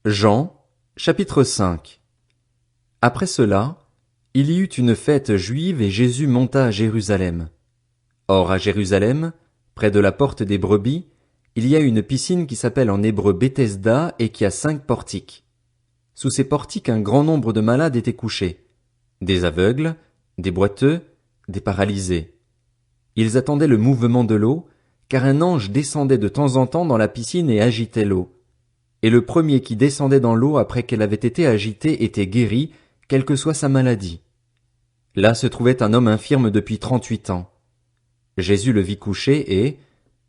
Jean, chapitre 5. Après cela, il y eut une fête juive et Jésus monta à Jérusalem. Or à Jérusalem, près de la porte des brebis, il y a une piscine qui s'appelle en hébreu Bethesda et qui a 5 portiques. Sous ces portiques un grand nombre de malades étaient couchés, des aveugles, des boiteux, des paralysés. Ils attendaient le mouvement de l'eau, car un ange descendait de temps en temps dans la piscine et agitait l'eau. Et le premier qui descendait dans l'eau après qu'elle avait été agitée était guéri, quelle que soit sa maladie. Là se trouvait un homme infirme depuis 38 ans. Jésus le vit couché et,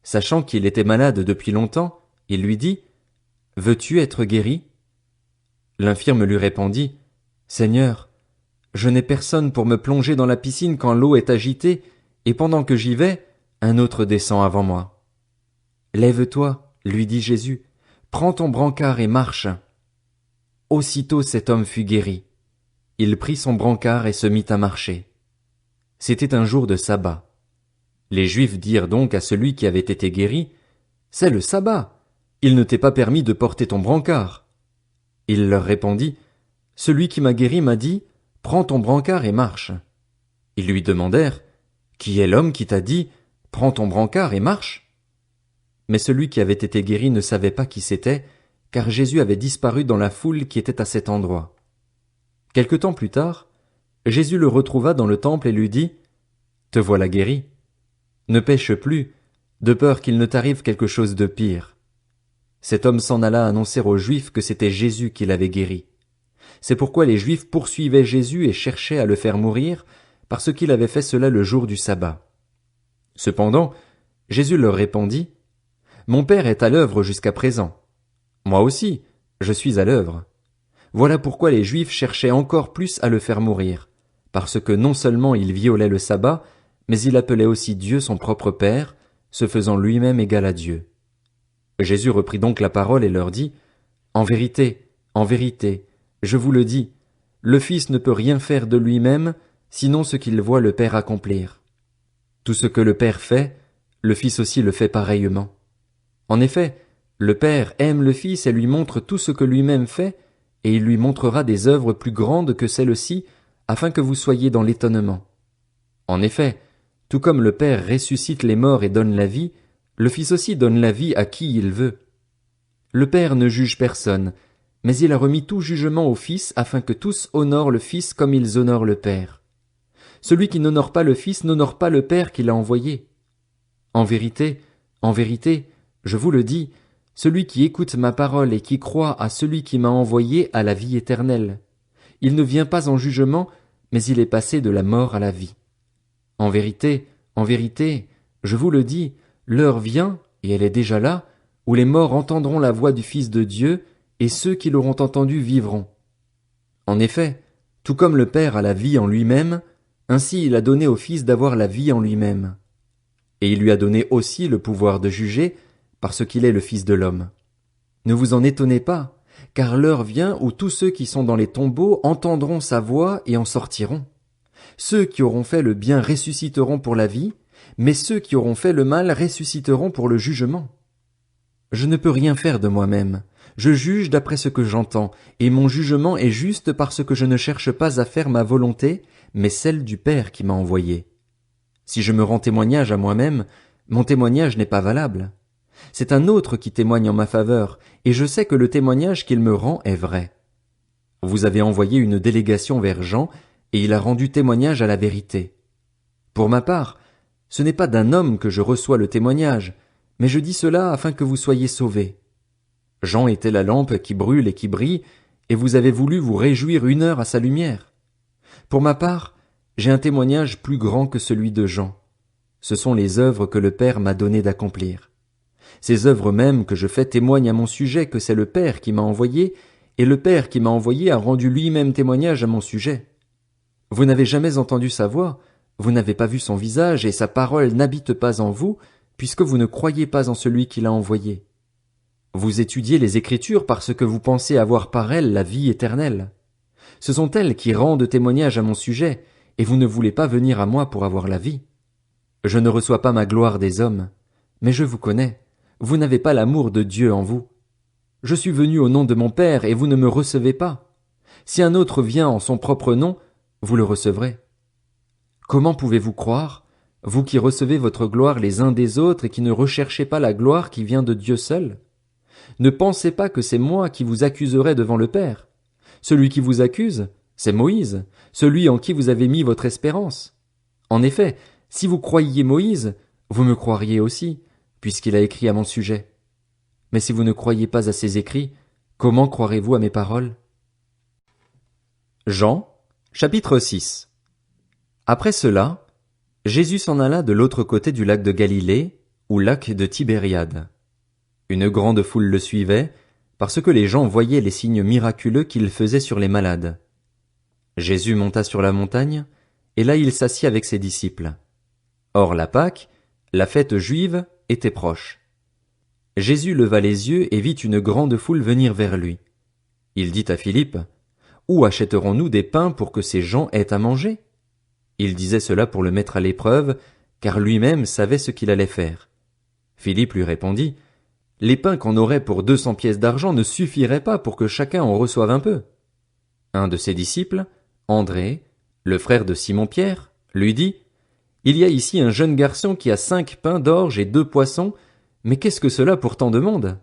sachant qu'il était malade depuis longtemps, il lui dit, « Veux-tu être guéri ?» L'infirme lui répondit, « Seigneur, je n'ai personne pour me plonger dans la piscine quand l'eau est agitée, et pendant que j'y vais, un autre descend avant moi. »« Lève-toi, lui dit Jésus, prends ton brancard et marche. » Aussitôt cet homme fut guéri. Il prit son brancard et se mit à marcher. C'était un jour de sabbat. Les Juifs dirent donc à celui qui avait été guéri, « C'est le sabbat, il ne t'est pas permis de porter ton brancard. » Il leur répondit, « Celui qui m'a guéri m'a dit, prends ton brancard et marche. » Ils lui demandèrent, « Qui est l'homme qui t'a dit, prends ton brancard et marche ?» Mais celui qui avait été guéri ne savait pas qui c'était, car Jésus avait disparu dans la foule qui était à cet endroit. Quelque temps plus tard, Jésus le retrouva dans le temple et lui dit, « Te voilà guéri. Ne pêche plus, de peur qu'il ne t'arrive quelque chose de pire. » Cet homme s'en alla annoncer aux Juifs que c'était Jésus qui l'avait guéri. C'est pourquoi les Juifs poursuivaient Jésus et cherchaient à le faire mourir, parce qu'il avait fait cela le jour du sabbat. Cependant, Jésus leur répondit, « Mon Père est à l'œuvre jusqu'à présent. Moi aussi, je suis à l'œuvre. » Voilà pourquoi les Juifs cherchaient encore plus à le faire mourir, parce que non seulement il violait le sabbat, mais il appelait aussi Dieu son propre Père, se faisant lui-même égal à Dieu. Jésus reprit donc la parole et leur dit, « En vérité, je vous le dis, le Fils ne peut rien faire de lui-même, sinon ce qu'il voit le Père accomplir. Tout ce que le Père fait, le Fils aussi le fait pareillement. En effet, le Père aime le Fils et lui montre tout ce que lui-même fait, et il lui montrera des œuvres plus grandes que celles-ci, afin que vous soyez dans l'étonnement. En effet, tout comme le Père ressuscite les morts et donne la vie, le Fils aussi donne la vie à qui il veut. Le Père ne juge personne, mais il a remis tout jugement au Fils afin que tous honorent le Fils comme ils honorent le Père. Celui qui n'honore pas le Fils n'honore pas le Père qui l'a envoyé. En vérité, je vous le dis, celui qui écoute ma parole et qui croit à celui qui m'a envoyé a la vie éternelle. Il ne vient pas en jugement, mais il est passé de la mort à la vie. En vérité, je vous le dis, l'heure vient, et elle est déjà là, où les morts entendront la voix du Fils de Dieu, et ceux qui l'auront entendu vivront. En effet, tout comme le Père a la vie en lui-même, ainsi il a donné au Fils d'avoir la vie en lui-même. Et il lui a donné aussi le pouvoir de juger, parce qu'il est le Fils de l'homme. Ne vous en étonnez pas, car l'heure vient où tous ceux qui sont dans les tombeaux entendront sa voix et en sortiront. Ceux qui auront fait le bien ressusciteront pour la vie, mais ceux qui auront fait le mal ressusciteront pour le jugement. Je ne peux rien faire de moi-même. Je juge d'après ce que j'entends, et mon jugement est juste parce que je ne cherche pas à faire ma volonté, mais celle du Père qui m'a envoyé. Si je me rends témoignage à moi-même, mon témoignage n'est pas valable. C'est un autre qui témoigne en ma faveur, et je sais que le témoignage qu'il me rend est vrai. Vous avez envoyé une délégation vers Jean, et il a rendu témoignage à la vérité. Pour ma part, ce n'est pas d'un homme que je reçois le témoignage, mais je dis cela afin que vous soyez sauvés. Jean était la lampe qui brûle et qui brille, et vous avez voulu vous réjouir 1 heure à sa lumière. Pour ma part, j'ai un témoignage plus grand que celui de Jean. Ce sont les œuvres que le Père m'a donné d'accomplir. Ces œuvres mêmes que je fais témoignent à mon sujet que c'est le Père qui m'a envoyé, et le Père qui m'a envoyé a rendu lui-même témoignage à mon sujet. Vous n'avez jamais entendu sa voix, vous n'avez pas vu son visage, et sa parole n'habite pas en vous, puisque vous ne croyez pas en celui qui l'a envoyé. Vous étudiez les Écritures parce que vous pensez avoir par elles la vie éternelle. Ce sont elles qui rendent témoignage à mon sujet, et vous ne voulez pas venir à moi pour avoir la vie. Je ne reçois pas ma gloire des hommes, mais je vous connais, vous n'avez pas l'amour de Dieu en vous. Je suis venu au nom de mon Père et vous ne me recevez pas. Si un autre vient en son propre nom, vous le recevrez. Comment pouvez-vous croire, vous qui recevez votre gloire les uns des autres et qui ne recherchez pas la gloire qui vient de Dieu seul? Ne pensez pas que c'est moi qui vous accuserai devant le Père. Celui qui vous accuse, c'est Moïse, celui en qui vous avez mis votre espérance. En effet, si vous croyiez Moïse, vous me croiriez aussi, puisqu'il a écrit à mon sujet. Mais si vous ne croyez pas à ses écrits, comment croirez-vous à mes paroles? Jean, chapitre 6. Après cela, Jésus s'en alla de l'autre côté du lac de Galilée, ou lac de Tibériade. Une grande foule le suivait, parce que les gens voyaient les signes miraculeux qu'il faisait sur les malades. Jésus monta sur la montagne, et là il s'assit avec ses disciples. Or la Pâque, la fête juive, était proche. Jésus leva les yeux et vit une grande foule venir vers lui. Il dit à Philippe, « Où achèterons-nous des pains pour que ces gens aient à manger ?» Il disait cela pour le mettre à l'épreuve, car lui-même savait ce qu'il allait faire. Philippe lui répondit, « Les pains qu'on aurait pour 200 pièces d'argent ne suffiraient pas pour que chacun en reçoive un peu. » Un de ses disciples, André, le frère de Simon-Pierre, lui dit, « Il y a ici un jeune garçon qui a 5 pains d'orge et 2 poissons, mais qu'est-ce que cela pour tant de monde ?»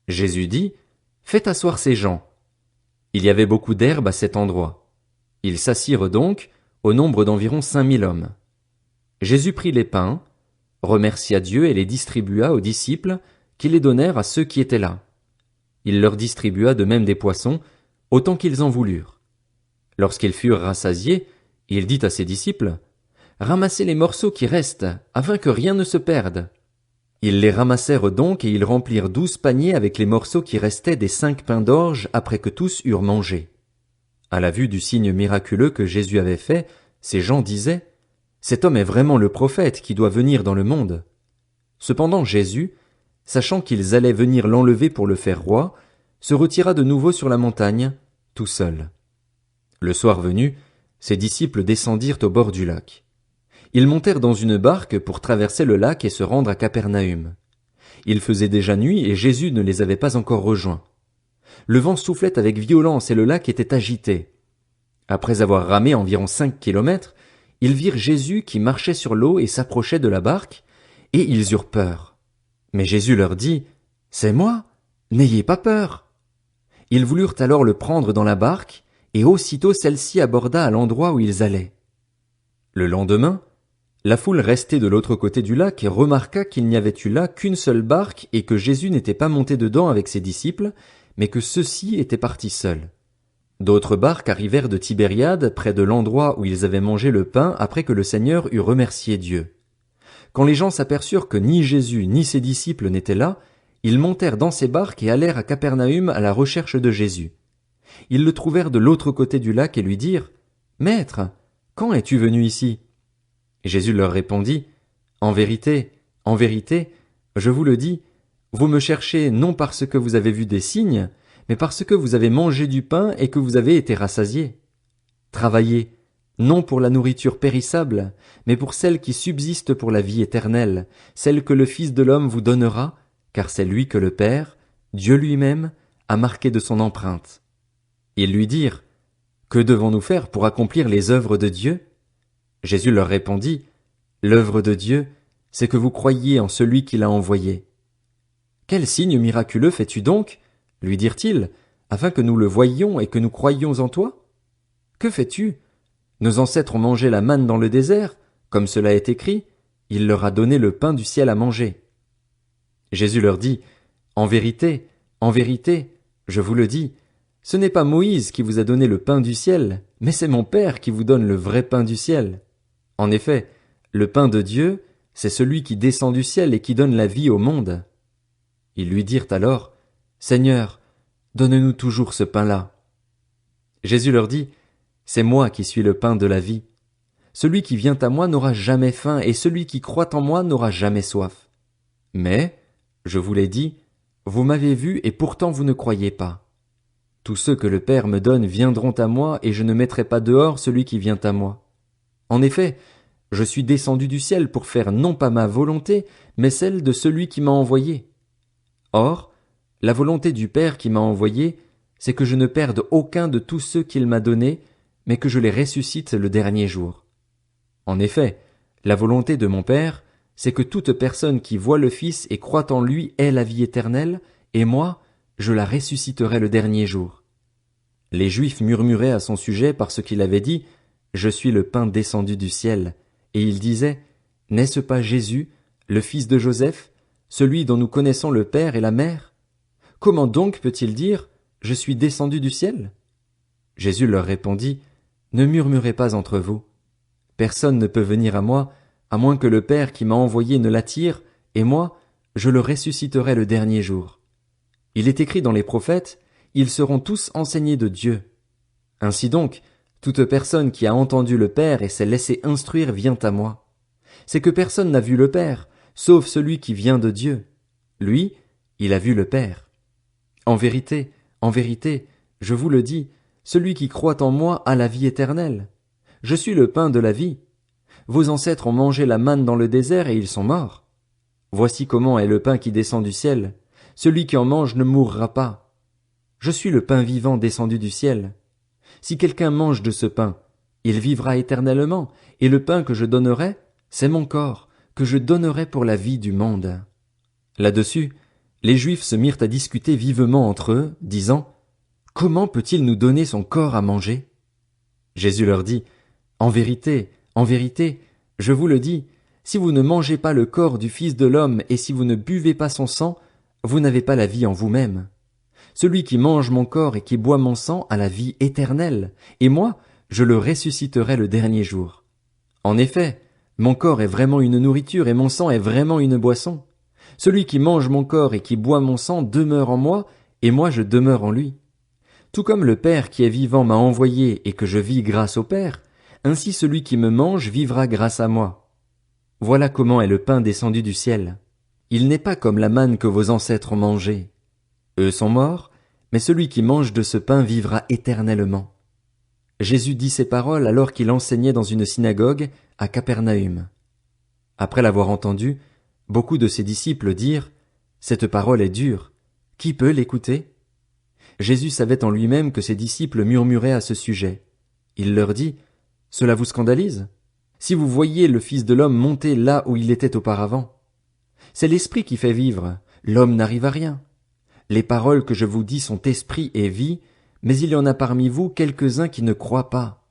Jésus dit, « Faites asseoir ces gens. » Il y avait beaucoup d'herbe à cet endroit. Ils s'assirent donc, au nombre d'environ 5000 hommes. Jésus prit les pains, remercia Dieu et les distribua aux disciples, qui les donnèrent à ceux qui étaient là. Il leur distribua de même des poissons, autant qu'ils en voulurent. Lorsqu'ils furent rassasiés, il dit à ses disciples, « Ramassez les morceaux qui restent, afin que rien ne se perde. » Ils les ramassèrent donc et ils remplirent 12 paniers avec les morceaux qui restaient des 5 pains d'orge après que tous eurent mangé. À la vue du signe miraculeux que Jésus avait fait, ces gens disaient, « Cet homme est vraiment le prophète qui doit venir dans le monde. » Cependant Jésus, sachant qu'ils allaient venir l'enlever pour le faire roi, se retira de nouveau sur la montagne, tout seul. Le soir venu, ses disciples descendirent au bord du lac. Ils montèrent dans une barque pour traverser le lac et se rendre à Capernaüm. Il faisait déjà nuit et Jésus ne les avait pas encore rejoints. Le vent soufflait avec violence et le lac était agité. Après avoir ramé environ 5 kilomètres, ils virent Jésus qui marchait sur l'eau et s'approchait de la barque, et ils eurent peur. Mais Jésus leur dit, « C'est moi, n'ayez pas peur. » Ils voulurent alors le prendre dans la barque, et aussitôt celle-ci aborda à l'endroit où ils allaient. Le lendemain, la foule restait de l'autre côté du lac remarqua qu'il n'y avait eu là qu'une seule barque et que Jésus n'était pas monté dedans avec ses disciples, mais que ceux-ci étaient partis seuls. D'autres barques arrivèrent de Tibériade, près de l'endroit où ils avaient mangé le pain après que le Seigneur eut remercié Dieu. Quand les gens s'aperçurent que ni Jésus ni ses disciples n'étaient là, ils montèrent dans ces barques et allèrent à Capernaüm à la recherche de Jésus. Ils le trouvèrent de l'autre côté du lac et lui dirent, « Maître, quand es-tu venu ici ?» Jésus leur répondit, « en vérité, je vous le dis, vous me cherchez non parce que vous avez vu des signes, mais parce que vous avez mangé du pain et que vous avez été rassasiés. Travaillez, non pour la nourriture périssable, mais pour celle qui subsiste pour la vie éternelle, celle que le Fils de l'homme vous donnera, car c'est lui que le Père, Dieu lui-même, a marqué de son empreinte. » Ils lui dirent, « Que devons-nous faire pour accomplir les œuvres de Dieu ?» Jésus leur répondit, « L'œuvre de Dieu, c'est que vous croyiez en celui qui l'a envoyé. » « Quel signe miraculeux fais-tu donc, lui dirent-ils, afin que nous le voyions et que nous croyions en toi? Que fais-tu? Nos ancêtres ont mangé la manne dans le désert, comme cela est écrit, il leur a donné le pain du ciel à manger. » Jésus leur dit, « En vérité, je vous le dis, ce n'est pas Moïse qui vous a donné le pain du ciel, mais c'est mon Père qui vous donne le vrai pain du ciel. En effet, le pain de Dieu, c'est celui qui descend du ciel et qui donne la vie au monde. » Ils lui dirent alors, « Seigneur, donne-nous toujours ce pain-là. » Jésus leur dit, « C'est moi qui suis le pain de la vie. Celui qui vient à moi n'aura jamais faim, et celui qui croit en moi n'aura jamais soif. Mais, je vous l'ai dit, vous m'avez vu et pourtant vous ne croyez pas. Tous ceux que le Père me donne viendront à moi, et je ne mettrai pas dehors celui qui vient à moi. En effet, je suis descendu du ciel pour faire non pas ma volonté, mais celle de celui qui m'a envoyé. Or, La volonté du Père qui m'a envoyé, c'est que je ne perde aucun de tous ceux qu'il m'a donnés, mais que je les ressuscite le dernier jour. En effet, la volonté de mon Père, c'est que toute personne qui voit le Fils et croit en lui ait la vie éternelle, et moi, je la ressusciterai le dernier jour. Les Juifs murmuraient à son sujet parce qu'il avait dit « Je suis le pain descendu du ciel », et ils disaient « N'est-ce pas Jésus, le fils de Joseph, celui dont nous connaissons le père et la mère? Comment donc peut-il dire « Je suis descendu du ciel » ? Jésus leur répondit « Ne murmurez pas entre vous. Personne ne peut venir à moi, à moins que le Père qui m'a envoyé ne l'attire, et moi, je le ressusciterai le dernier jour. Il est écrit dans les prophètes, ils seront tous enseignés de Dieu. Ainsi donc, toute personne qui a entendu le Père et s'est laissé instruire vient à moi. C'est que personne n'a vu le Père, sauf celui qui vient de Dieu. Lui, il a vu le Père. En vérité, je vous le dis, celui qui croit en moi a la vie éternelle. Je suis le pain de la vie. Vos ancêtres ont mangé la manne dans le désert et ils sont morts. Voici comment est le pain qui descend du ciel. Celui qui en mange ne mourra pas. Je suis le pain vivant descendu du ciel. Si quelqu'un mange de ce pain, il vivra éternellement, et le pain que je donnerai, c'est mon corps, que je donnerai pour la vie du monde. Là-dessus, les Juifs se mirent à discuter vivement entre eux, disant « Comment peut-il nous donner son corps à manger ?» Jésus leur dit « En vérité, je vous le dis, si vous ne mangez pas le corps du Fils de l'homme et si vous ne buvez pas son sang, vous n'avez pas la vie en vous-même. Celui qui mange mon corps et qui boit mon sang a la vie éternelle, et moi, je le ressusciterai le dernier jour. En effet, mon corps est vraiment une nourriture et mon sang est vraiment une boisson. Celui qui mange mon corps et qui boit mon sang demeure en moi, et moi je demeure en lui. Tout comme le Père qui est vivant m'a envoyé et que je vis grâce au Père, ainsi celui qui me mange vivra grâce à moi. Voilà comment est le pain descendu du ciel. Il n'est pas comme la manne que vos ancêtres ont mangée. Eux sont morts, mais celui qui mange de ce pain vivra éternellement. Jésus dit ces paroles alors qu'il enseignait dans une synagogue à Capernaüm. Après l'avoir entendu, beaucoup de ses disciples dirent « Cette parole est dure. Qui peut l'écouter ?» Jésus savait en lui-même que ses disciples murmuraient à ce sujet. Il leur dit « Cela vous scandalise? Si vous voyiez le Fils de l'homme monter là où il était auparavant. C'est l'Esprit qui fait vivre, l'homme n'arrive à rien. Les paroles que je vous dis sont esprit et vie, mais il y en a parmi vous quelques-uns qui ne croient pas. »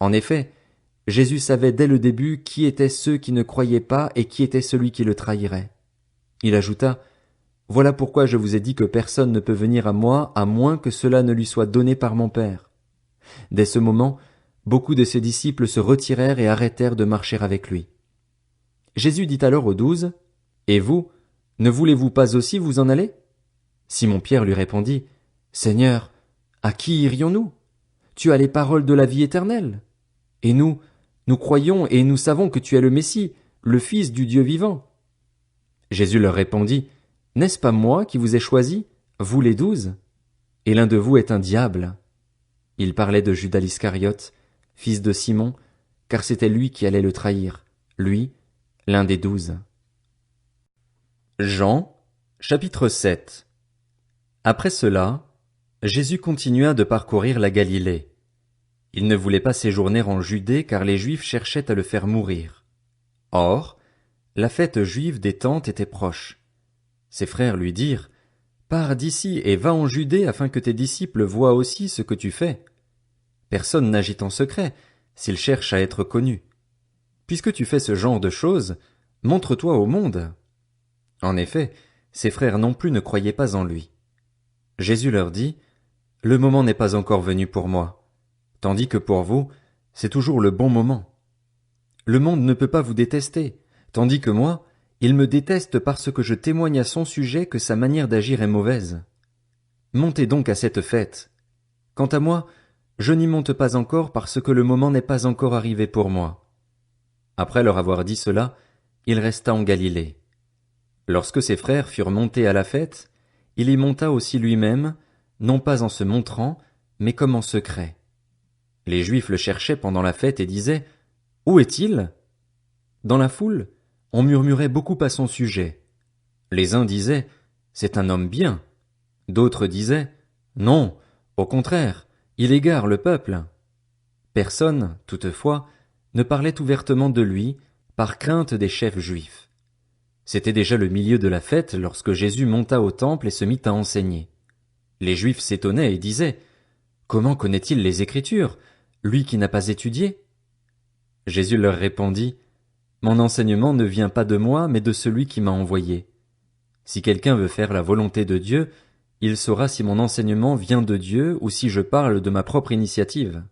En effet, Jésus savait dès le début qui étaient ceux qui ne croyaient pas et qui était celui qui le trahirait. Il ajouta « Voilà pourquoi je vous ai dit que personne ne peut venir à moi à moins que cela ne lui soit donné par mon Père. » Dès ce moment, beaucoup de ses disciples se retirèrent et arrêtèrent de marcher avec lui. Jésus dit alors aux 12, « Et vous, ne voulez-vous pas aussi vous en aller ?» Simon-Pierre lui répondit, « Seigneur, à qui irions-nous? Tu as les paroles de la vie éternelle. Et nous croyons et nous savons que tu es le Messie, le Fils du Dieu vivant. » Jésus leur répondit, « N'est-ce pas moi qui vous ai choisis, vous les 12? Et l'un de vous est un diable. » Il parlait de Judas l'Iscariote, fils de Simon, car c'était lui qui allait le trahir, lui, l'un des 12. Jean, chapitre 7. Après cela, Jésus continua de parcourir la Galilée. Il ne voulait pas séjourner en Judée car les Juifs cherchaient à le faire mourir. Or, la fête juive des Tentes était proche. Ses frères lui dirent, « Pars d'ici et va en Judée afin que tes disciples voient aussi ce que tu fais. Personne n'agit en secret, s'il cherche à être connu. Puisque tu fais ce genre de choses, montre-toi au monde. » En effet, ses frères non plus ne croyaient pas en lui. Jésus leur dit, « Le moment n'est pas encore venu pour moi, tandis que pour vous, c'est toujours le bon moment. Le monde ne peut pas vous détester, tandis que moi, il me déteste parce que je témoigne à son sujet que sa manière d'agir est mauvaise. Montez donc à cette fête. Quant à moi, je n'y monte pas encore parce que le moment n'est pas encore arrivé pour moi. » Après leur avoir dit cela, il resta en Galilée. Lorsque ses frères furent montés à la fête, il y monta aussi lui-même, non pas en se montrant, mais comme en secret. Les Juifs le cherchaient pendant la fête et disaient « Où est-il » Dans la foule, on murmurait beaucoup à son sujet. Les uns disaient « C'est un homme bien », D'autres disaient, non, au contraire, il égare le peuple. Personne, toutefois, ne parlait ouvertement de lui, par crainte des chefs juifs. C'était déjà le milieu de la fête lorsque Jésus monta au temple et se mit à enseigner. Les Juifs s'étonnaient et disaient, comment connaît-il les Écritures, lui qui n'a pas étudié? Jésus leur répondit, mon enseignement ne vient pas de moi, mais de celui qui m'a envoyé. Si quelqu'un veut faire la volonté de Dieu, il saura si mon enseignement vient de Dieu ou si je parle de ma propre initiative.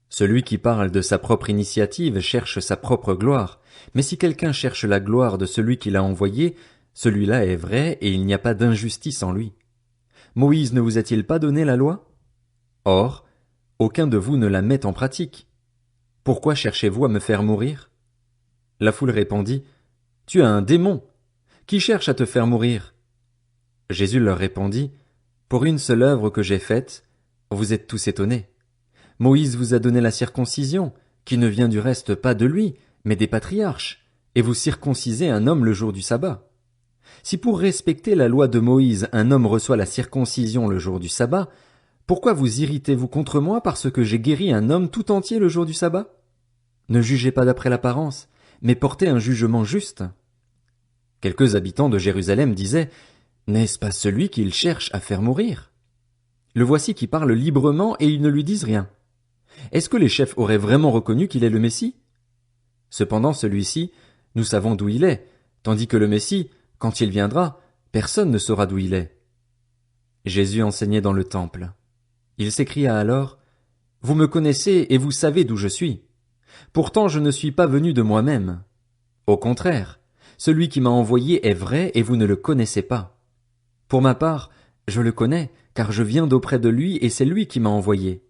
Celui qui parle de sa propre initiative cherche sa propre gloire, mais si quelqu'un cherche la gloire de celui qui l'a envoyé, celui-là est vrai et il n'y a pas d'injustice en lui. Moïse ne vous a-t-il pas donné la loi? Or, aucun de vous ne la met en pratique. Pourquoi cherchez-vous à me faire mourir? La foule répondit, tu as un démon. Qui cherche à te faire mourir? Jésus leur répondit, pour une seule œuvre que j'ai faite, vous êtes tous étonnés. Moïse vous a donné la circoncision, qui ne vient du reste pas de lui, mais des patriarches, et vous circoncisez un homme le jour du sabbat. Si pour respecter la loi de Moïse un homme reçoit la circoncision le jour du sabbat, pourquoi vous irritez-vous contre moi parce que j'ai guéri un homme tout entier le jour du sabbat? Ne jugez pas d'après l'apparence, mais portez un jugement juste. Quelques habitants de Jérusalem disaient, n'est-ce pas celui qu'ils cherchent à faire mourir? Le voici qui parle librement et ils ne lui disent rien. Est-ce que les chefs auraient vraiment reconnu qu'il est le Messie? Cependant celui-ci, nous savons d'où il est, tandis que le Messie, quand il viendra, personne ne saura d'où il est. Jésus enseignait dans le temple. Il s'écria alors, vous me connaissez et vous savez d'où je suis. Pourtant je ne suis pas venu de moi-même. Au contraire, celui qui m'a envoyé est vrai et vous ne le connaissez pas. Pour ma part, je le connais, car je viens d'auprès de lui et c'est lui qui m'a envoyé.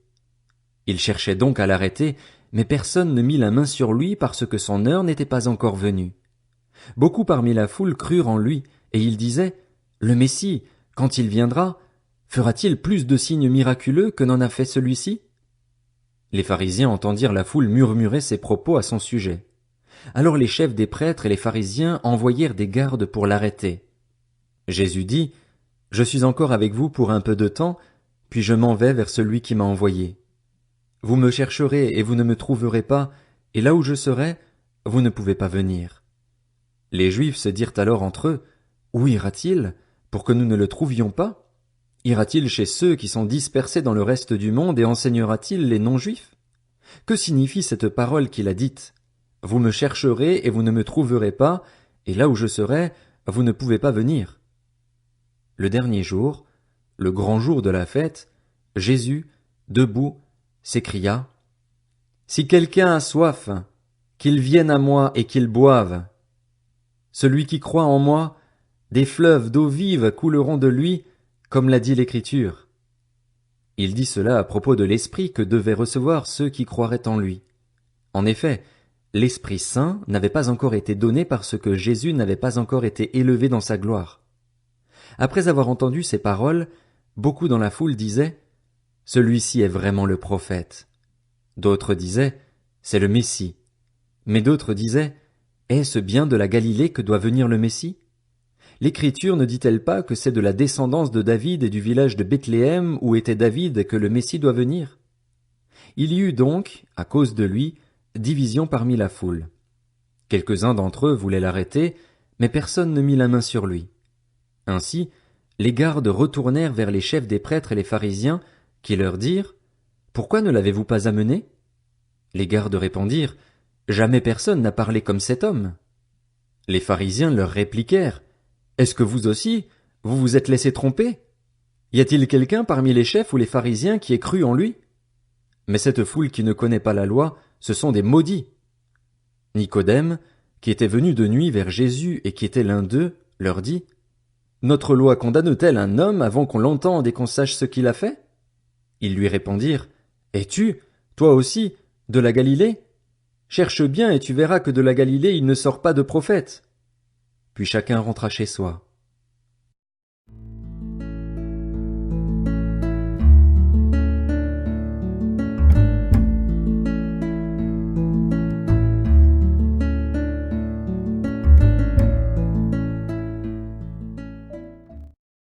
Il cherchait donc à l'arrêter, mais personne ne mit la main sur lui parce que son heure n'était pas encore venue. Beaucoup parmi la foule crurent en lui, et ils disaient, le Messie, quand il viendra, fera-t-il plus de signes miraculeux que n'en a fait celui-ci? Les pharisiens entendirent la foule murmurer ces propos à son sujet. Alors les chefs des prêtres et les pharisiens envoyèrent des gardes pour l'arrêter. Jésus dit, je suis encore avec vous pour un peu de temps, puis je m'en vais vers celui qui m'a envoyé. Vous me chercherez et vous ne me trouverez pas, et là où je serai, vous ne pouvez pas venir. Les Juifs se dirent alors entre eux, où ira-t-il, pour que nous ne le trouvions pas? Ira-t-il chez ceux qui sont dispersés dans le reste du monde et enseignera-t-il les non-juifs? Que signifie cette parole qu'il a dite? Vous me chercherez et vous ne me trouverez pas, et là où je serai, vous ne pouvez pas venir. Le dernier jour, le grand jour de la fête, Jésus, debout, s'écria, si quelqu'un a soif, qu'il vienne à moi et qu'il boive. Celui qui croit en moi, des fleuves d'eau vive couleront de lui, comme l'a dit l'Écriture. Il dit cela à propos de l'Esprit que devaient recevoir ceux qui croiraient en lui. En effet, l'Esprit Saint n'avait pas encore été donné parce que Jésus n'avait pas encore été élevé dans sa gloire. Après avoir entendu ces paroles, beaucoup dans la foule disaient, celui-ci est vraiment le prophète. D'autres disaient, c'est le Messie. Mais d'autres disaient, est-ce bien de la Galilée que doit venir le Messie? L'Écriture ne dit-elle pas que c'est de la descendance de David et du village de Bethléem où était David que le Messie doit venir? Il y eut donc, à cause de lui, division parmi la foule. Quelques-uns d'entre eux voulaient l'arrêter, mais personne ne mit la main sur lui. Ainsi, les gardes retournèrent vers les chefs des prêtres et les pharisiens, qui leur dirent, « Pourquoi ne l'avez-vous pas amené ?» Les gardes répondirent, « Jamais personne n'a parlé comme cet homme. » Les pharisiens leur répliquèrent, « Est-ce que vous aussi, vous vous êtes laissé tromper? Y a-t-il quelqu'un parmi les chefs ou les pharisiens qui ait cru en lui? Mais cette foule qui ne connaît pas la loi, ce sont des maudits. » Nicodème, qui était venu de nuit vers Jésus et qui était l'un d'eux, leur dit, « Notre loi condamne-t-elle un homme avant qu'on l'entende et qu'on sache ce qu'il a fait? » Ils lui répondirent, « Es-tu, toi aussi, de la Galilée? Cherche bien et tu verras que de la Galilée il ne sort pas de prophète. » Puis chacun rentra chez soi.